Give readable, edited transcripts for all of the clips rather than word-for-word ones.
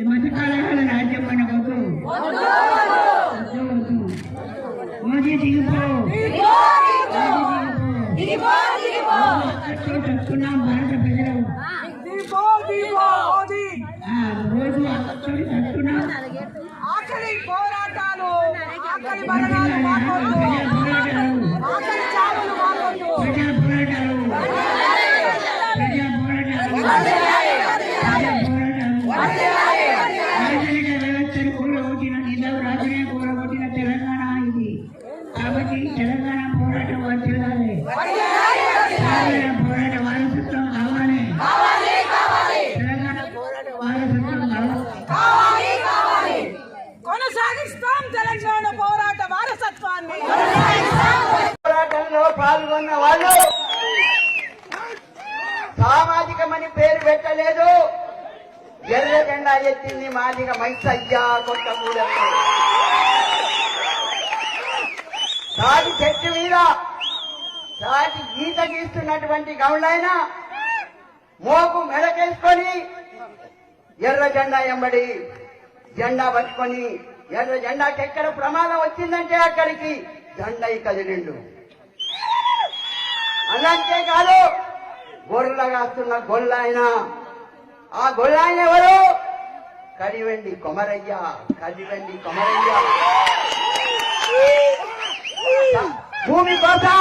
మధ్యకాల రాజ్యం మనకు మోదీ దిగిపో చెప్తున్నాం భారత ప్రజలు రోజు చెప్తున్నాం ఆఖరి పోరాటాలు ఆఖరి మరణాలు మాకొద్దు ఆఖరి చావులు మాకొద్దు ప్రజా పోరాటాలు వ్యవస్థను కూడగొట్టిన నిజాం రాజునే కూడగొట్టిన తెలంగాణ ఇది. కాబట్టి తెలంగాణ పోరాటం వర్తిల్లాలి. తెలంగాణ పోరాట వారసత్వం కావాలి. తెలంగాణ పోరాట వారసత్వం కావాలి. కొనసాగిస్తాం తెలంగాణ పోరాట వారసత్వాన్ని. పోరాటంలో పాల్గొన్న వాళ్ళు సామాజికమని పేరు పెట్టలేదు. ఎర్ర జెండా ఎత్తింది మాదిగ మైసయ్య కొట్టకూడదు. తాటి చెట్టు మీద తాటి గీత గీస్తున్నటువంటి గౌళ్ళైనా మోకు మెడకేసుకొని ఎర్ర జెండా ఎంబడి జెండా పట్టుకొని ఎర్ర జెండాకి ఎక్కడ ప్రమాదం వచ్చిందంటే అక్కడికి జెండా కదిలిండు. అలాంటే కాదు గొర్రెల కాస్తున్న గొల్లాయన. ఆ గొల్లాయన ఎవరు? కడివెండి కొమరయ్య. కడివెండి కొమరయ్య భూమి కోసం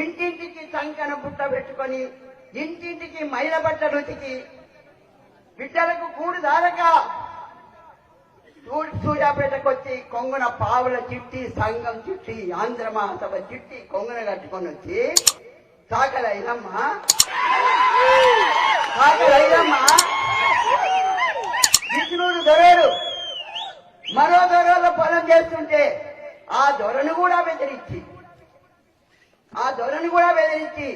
ఇంటింటికి సంకన బుట్ట పెట్టుకొని ఇంటింటికి మైల బట్టలు ఉతికి బిడ్డలకు కూడు దారక సూర్యాపేటకు వచ్చి కొంగున పావుల చిట్టి సంఘం చిట్టి ఆంధ్ర మహాసభ చిట్టి కొంగున కట్టుకొని వచ్చి సాకలైనమ్మ విష్ణుడు దొరడు మరో దొరలో పొలం చేస్తుంటే ఆ దొరను కూడా బెదిరించి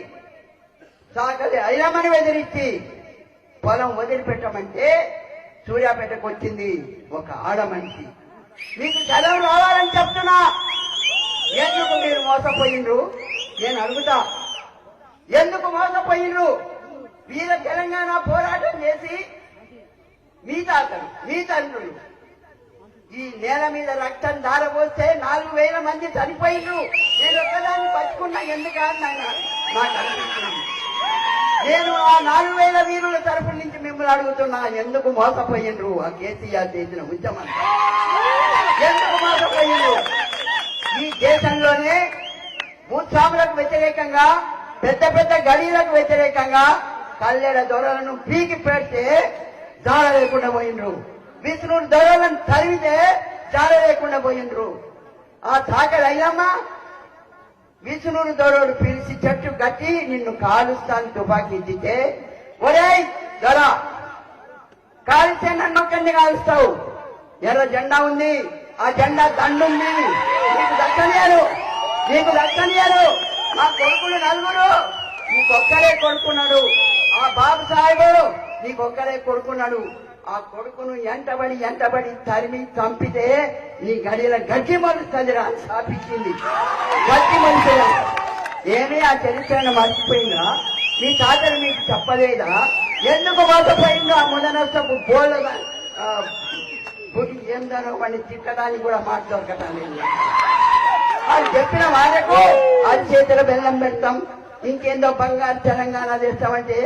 సాకలి ఐలమ్మని బెదిరించి పొలం వదిలిపెట్టమంటే సూర్యాపేటకు వచ్చింది ఒక ఆడ మనిషి. మీకు సెలవు రావాలని చెప్తున్నా. ఎందుకు మీరు మోసపోయిండ్రు? నేను అడుగుతా, ఎందుకు మోసపోయిండ్రు? వీర తెలంగాణ పోరాటం చేసి మీ తాతలు మీ తండ్రులు ఈ నేల మీద రక్తం దారపోస్తే 4,000 మంది చనిపోయిండ్రు. నేను ఒక్కదాన్ని పట్టుకున్నా ఎందుకని నాకు అనిపిస్తుంది. నేను ఆ 4,000 వీరుల తరపు నుంచి మిమ్మల్ని అడుగుతున్నా, ఎందుకు మోసపోయిండ్రు? ఆ కేసీఆర్ చేసిన ఉద్యమం ఎందుకు మోసపోయిండ్రు? ఈ దేశంలోనే భూస్వాములకు వ్యతిరేకంగా పెద్ద పెద్ద గడీలకు వ్యతిరేకంగా కల్లెడ దొరలను పీకి పెడితే జాడ లేకుండా పోయిండ్రు. విష్ణుడు దొరలను తరిమితే జాడ లేకుండా పోయిండ్రు. ఆ తాకలి అయ్యమ్మ విష్ణుడు దొరడు పిలిచి చెట్టు కట్టి నిన్ను కాలుస్తాను తుపాకీ ఇచ్చితే, ఒరేయ్ దొర కాలిస్తే నన్ను ఒక్కడిని కాలుస్తావు. ఎర్ర జెండా ఉంది, ఆ జెండా దండుంది, నీకు దక్కనియారు. మా కొడుకులు 4, నీకొక్కడే కొడుకున్నాడు. ఆ బాబు సాహెబు నీకొక్కడే కొడుకున్నాడు. ఆ కొడుకును ఎంటబడి తరిమి చంపితే నీ గడిల గడ్డి మలుస్తుందిరా స్థాపించింది. గడ్డి మలుసా ఏమీ ఆ చరిత్రను మర్చిపోయిందా? మీ తాతలు మీకు చెప్పలేదా? ఎందుకు మోసపోయిందో ఆ ముదనష్టపు బోళ్ళగా ఏందనో వాడిని తిట్టడానికి కూడా మాట దొరకటం లేదు. వాళ్ళు చెప్పిన వాళ్ళకు అది చేతిలో బెల్లం పెడతాం, ఇంకేందో బంగారు తెలంగాణ చేస్తామంటే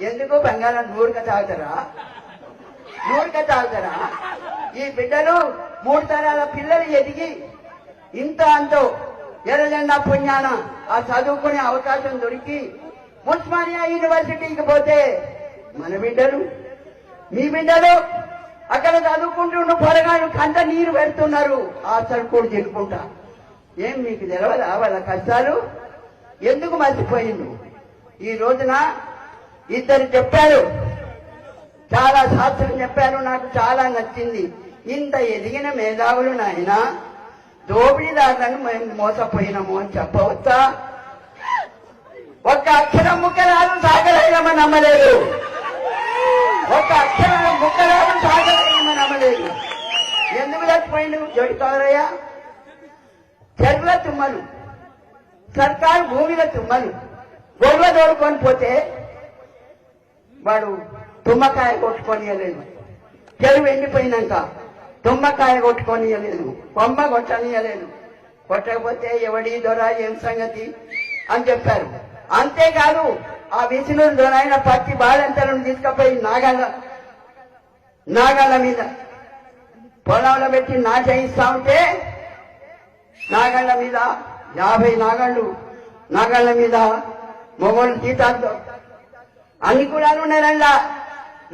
ఎందుకు బంగారం నూరుక తాగుతారా? ఈ బిడ్డలు 3 తరాల పిల్లలు ఎదిగి ఇంత అంతో ఎర్ర జెండా పుణ్యాన ఆ చదువుకునే అవకాశం దొరికి ఉస్మానియా యూనివర్సిటీకి పోతే మన బిడ్డలు మీ బిడ్డలు అక్కడ చదువుకుంటున్న పొరగాళ్ళు కంట నీరు పెడుతున్నారు. ఆ సరుకుడు చెప్పుకుంటా. ఏం మీకు తెలవదా వాళ్ళ కష్టాలు? ఎందుకు మర్చిపోయిండు? ఈ రోజున ఇద్దరు చెప్పారు, చాలా శాస్త్రం చెప్పారు, నాకు చాలా నచ్చింది. ఇంత ఎదిగిన మేధావులు నాయన దోపిడీదారులను మేము మోసపోయినాము అని చెప్పవచ్చా? ఒక్క అక్షరం ముక్కరాలు సాగలేమని నమ్మలేదు. ఒక్క అక్షరం ముక్కరాలు సాగలేమని నమ్మలేదు. ఎందుకు చచ్చిపోయిండు జోడికారయ్య? చెరువుల తుమ్మలు, సర్కారు భూమిల తుమ్మలు గొడవ తోడుకొని పోతే వాడు తుమ్మకాయ కొట్టుకొనియలేదు. చెరువు ఎండిపోయినాక తుమ్మకాయ కొట్టుకొనియలేదు, కొమ్మ కొట్టనియలేదు. కొట్టకపోతే ఎవడి దొర ఏం సంగతి అని చెప్పారు. అంతేకాదు ఆ విష్ణుడు దొరైన పత్తి బాలంతలను తీసుకుపోయి నాగాళ్ళ మీద పొలంలో పెట్టి నాటయిస్తా ఉంటే నాగాళ్ళ మీద 50 నాగాళ్ళ మీద మొగోళ్ళు తీతాలతో అన్ని కులాలు ఉన్నారండా.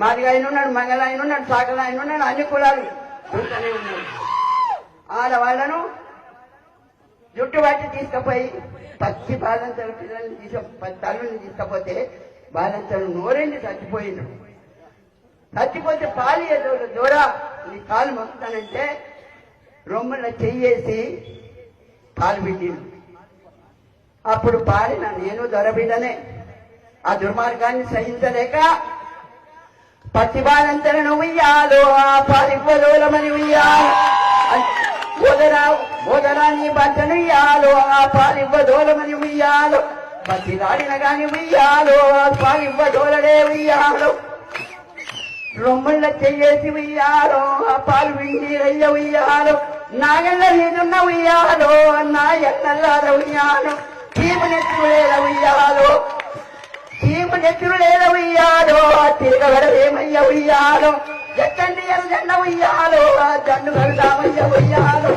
మాదిగా ఆయన ఉన్నాడు, మంగళ ఆయన ఉన్నాడు, సాగల ఆయన ఉన్నాడు, అన్ని కులాలు చూస్తూనే ఉన్నాడు. ఆడవాళ్లను జుట్టు పట్టి తీసుకుపోయి పచ్చి బాలంతలు పిల్లల్ని తల్లుని తీసుకపోతే బాలంతలు నోరెండి చచ్చిపోయిండు. చచ్చిపోతే పాలు దూరా నీ కాలు మొక్కుతానంటే రొమ్ముల చెయ్యేసి పాలు పెట్టిండు. అప్పుడు పాడిన నేను దొరబిడ్డనే. ఆ దుర్మార్గాన్ని సహించలేక పత్తి బాలంతలను ఉయ్యాలో ఆ పాలివ్వలోలమని ఉయ్యాలో ఓదరా నీ బట్టను ఇయ్యాలో ఆ పాలివ్వదోలమని ఉయ్యాలో పత్తి దాడిన గాని ఉయ్యాలో ఆ పాలివ్వదోలడే ఉయ్యాలో రొమ్ముళ్ళ చెయ్యేసి ఉయ్యాలో ఆ పాలు విండిరయ్య ఉయ్యాలో నాగళ్ళ నీదున్న ఉయ్యాలో నా ఎన్నల్లార ఉయ్యాలో చీపు నెత్తులేల ఉయ్యాలో తిరగబడేమయ్య ఉయ్యాలో ఎక్కండి ఎల్లండ ఉయ్యాలో జండు కడదామయ్య ఉయ్యాలో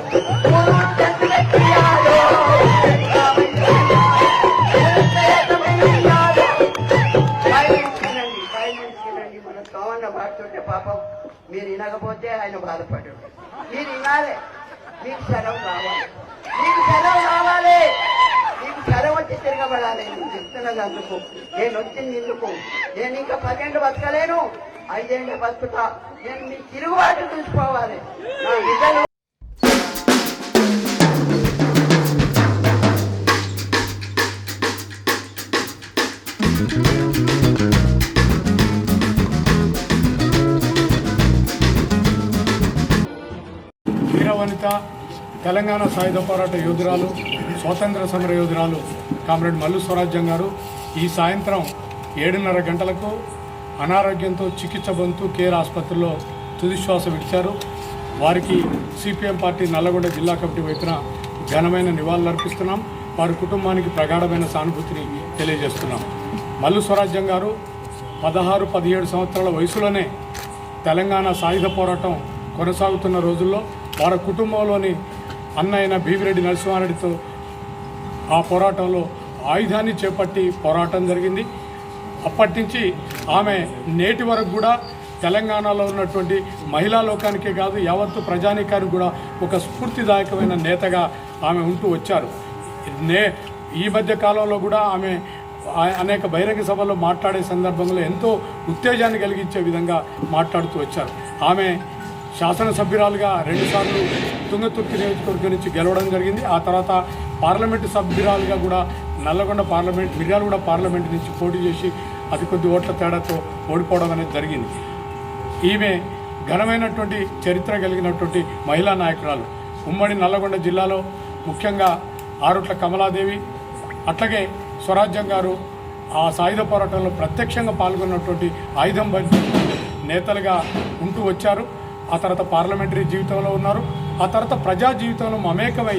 జండు ఉయ్యాలో మన సోమన్న పాడుతుంటే పాపం మీరు వినకపోతే ఆయన బాధపడ్డాడు. మీరు వినాలి, మీకు సెలవు కావాలి, మీకు సెలవు కావాలి, నీకు సెలవు వచ్చి తిరగబడాలి. నేను చెప్తున్నది అందుకు, నేను వచ్చింది ఇందుకు. నేను ఇంకా 10 ఏళ్ళు బతకలేను, 5 ఏళ్ళు బతుకుతా. నేను మీ తిరుగుబాటు చూసుకోవాలి. నా విధులు వీరవనిత తెలంగాణ సాయుధ పోరాట యోధురాలు, స్వాతంత్ర సమర యోధురాలు కామ్రేడ్ మల్లు స్వరాజ్యం గారు ఈ సాయంత్రం 7:30 గంటలకు అనారోగ్యంతో చికిత్స పొందుతూ కేర్ ఆసుపత్రిలో తుదిశ్వాస విడిచారు. వారికి సిపిఎం పార్టీ నల్లగొండ జిల్లా కమిటీ వైపున ఘనమైన నివాళులర్పిస్తున్నాం. వారి కుటుంబానికి ప్రగాఢమైన సానుభూతిని తెలియజేస్తున్నాం. మల్లు స్వరాజ్యం గారు 16-17 సంవత్సరాల వయసులోనే తెలంగాణ సాయుధ పోరాటం కొనసాగుతున్న రోజుల్లో వారి కుటుంబంలోని అన్న అయిన భీమిరెడ్డి నరసింహారెడ్డితో ఆ పోరాటంలో ఆయుధాన్ని చేపట్టి పోరాటం జరిగింది. అప్పటి నుంచి ఆమె నేటి వరకు కూడా తెలంగాణలో ఉన్నటువంటి మహిళా లోకానికే కాదు యావత్తు ప్రజానీకానికి కూడా ఒక స్ఫూర్తిదాయకమైన నేతగా ఆమె ఉంటూ వచ్చారు. ఈ మధ్య కాలంలో కూడా ఆమె అనేక బహిరంగ సభల్లో మాట్లాడే సందర్భంలో ఎంతో ఉత్తేజాన్ని కలిగించే విధంగా మాట్లాడుతూ వచ్చారు. ఆమె శాసనసభ్యురాలుగా 2 సార్లు తుంగతుర్తి నియోజకవర్గం నుంచి గెలవడం జరిగింది. ఆ తర్వాత పార్లమెంటు సభ్యురాలుగా కూడా నల్లగొండ మిర్యాలగూడ పార్లమెంటు నుంచి పోటీ చేసి అతి కొద్ది ఓట్ల తేడాతో ఓడిపోవడం అనేది జరిగింది. ఈమె ఘనమైనటువంటి చరిత్ర కలిగినటువంటి మహిళా నాయకురాలు. ఉమ్మడి నల్లగొండ జిల్లాలో ముఖ్యంగా ఆరుట్ల కమలాదేవి, అట్లాగే స్వరాజ్యం గారు ఆ సాయుధ పోరాటంలో ప్రత్యక్షంగా పాల్గొన్నటువంటి ఆయుధం బండి నేతలుగా ఉంటూ వచ్చారు. ఆ తర్వాత పార్లమెంటరీ జీవితంలో ఉన్నారు. ఆ తర్వాత ప్రజా జీవితంలో మమేకమై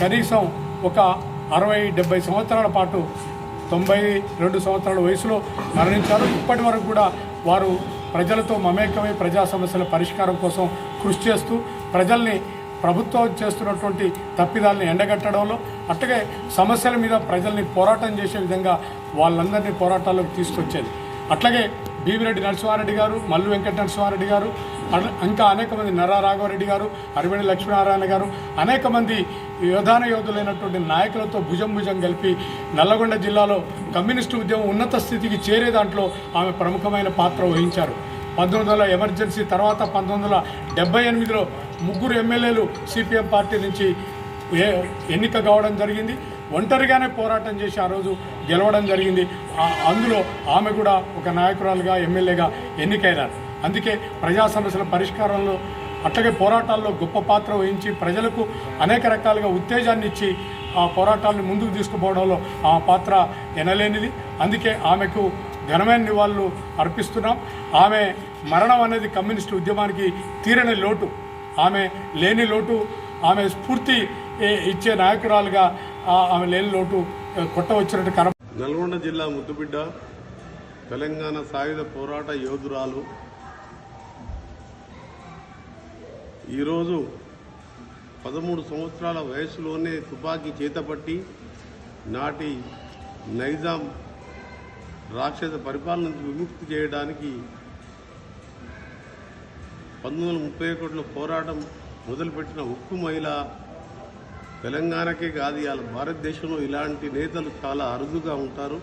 కనీసం ఒక 60-70 సంవత్సరాల పాటు 92 సంవత్సరాల వయసులో మరణించారు. ఇప్పటి వరకు కూడా వారు ప్రజలతో మమేకమై ప్రజా సమస్యల పరిష్కారం కోసం కృషి చేస్తూ ప్రజల్ని ప్రభుత్వం చేస్తున్నటువంటి తప్పిదాలని ఎండగట్టడంలో, అట్లాగే సమస్యల మీద ప్రజల్ని పోరాటం చేసే విధంగా వాళ్ళందరినీ పోరాటాల్లోకి తీసుకొచ్చేది. అట్లాగే భీమిరెడ్డి నరసింహారెడ్డి గారు, మల్లు వెంకట నరసింహారెడ్డి గారు, ఇంకా అనేక మంది నర్రా రాఘవరెడ్డి గారు, అరివేణి లక్ష్మీనారాయణ గారు, అనేక మంది యోధులైనటువంటి నాయకులతో భుజం కలిపి నల్లగొండ జిల్లాలో కమ్యూనిస్టు ఉద్యమం ఉన్నత స్థితికి చేరే దాంట్లో ఆమె ప్రముఖమైన పాత్ర వహించారు. ఎమర్జెన్సీ తర్వాత 1978లో ముగ్గురు ఎమ్మెల్యేలు సిపిఎం పార్టీ నుంచి ఎన్నిక కావడం జరిగింది. ఒంటరిగానే పోరాటం చేసి ఆ రోజు గెలవడం జరిగింది. అందులో ఆమె కూడా ఒక నాయకురాలుగా ఎమ్మెల్యేగా ఎన్నికైనారు. అందుకే ప్రజా సమస్యల పరిష్కారంలో అట్లాగే పోరాటాల్లో గొప్ప పాత్ర వహించి ప్రజలకు అనేక రకాలుగా ఉత్తేజాన్ని ఇచ్చి ఆ పోరాటాలను ముందుకు తీసుకుపోవడంలో ఆ పాత్ర ఎనలేనిది. అందుకే ఆమెకు ఘనమైన నివాళులు అర్పిస్తున్నాం. ఆమె మరణం అనేది కమ్యూనిస్టు ఉద్యమానికి తీరని లోటు, ఆమె లేని లోటు, ఆమె స్ఫూర్తి ఇచ్చే నాయకురాలుగా ఆమె లేని లోటు కొట్టవచ్చినట్టు కన. నల్గొండ జిల్లా ముద్దుబిడ్డ, తెలంగాణ సాయుధ పోరాట యోధురాలు. ఈరోజు 13 సంవత్సరాల వయసులోనే తుపాకీ చేతపట్టి నాటి నైజాం రాక్షస పరిపాలన నుంచి విముక్తి చేయడానికి 1931లో పోరాటం మొదలుపెట్టిన ఉక్కు మహిళ. తెలంగాణకే కాదు, ఇవాళ భారతదేశంలో ఇలాంటి నేతలు చాలా అరుదుగా ఉంటారు.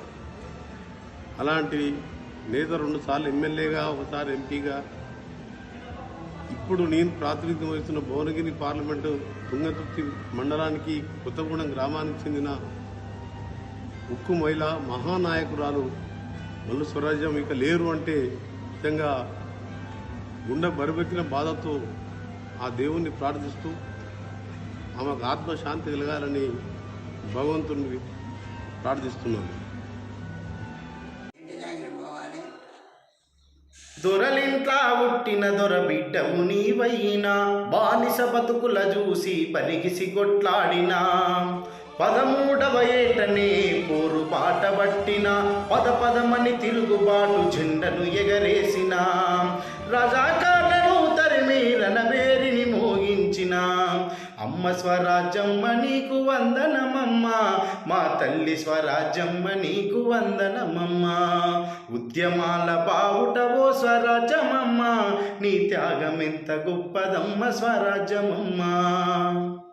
అలాంటి నేత 2 సార్లు ఎమ్మెల్యేగా, ఒకసారి ఎంపీగా, ఇప్పుడు నేను ప్రాతినిధ్యం వహిస్తున్న భువనగిరి పార్లమెంటు తుంగతుర్తి మండలానికి కొత్తగూడెం గ్రామానికి చెందిన ఉక్కు మహిళ, మహానాయకురాలు మల్లు స్వరాజ్యం ఇక లేరు అంటే నిజంగా గుండె బరువెక్కిన బాధతో ఆ దేవుణ్ణి ప్రార్థిస్తూ ఆమెకు ఆత్మశాంతి కలగాలని భగవంతుని ప్రార్థిస్తున్నాను. దొరలింట్లా పుట్టిన దొర బిడ్డవు నీవైనా, బానిస బతుకుల చూసి బలిగిసి కొట్లాడినా, 13వ ఏటనే పోరు పాట పట్టిన, పదమని తిరుగుబాటు జెండను ఎగరేసిన, రజాకార్లను తరిమి రణబేరిని మోగించిన, అమ్మ స్వరాజ్యమ్మ నీకు వందనమమ్మ, మా తల్లి స్వరాజ్యమ్మ నీకు వందనమమ్మ, ఉద్యమాల బావుటవో స్వరాజ్యమమ్మ, నీ త్యాగమెంత గొప్పదమ్మ స్వరాజ్యమమ్మ.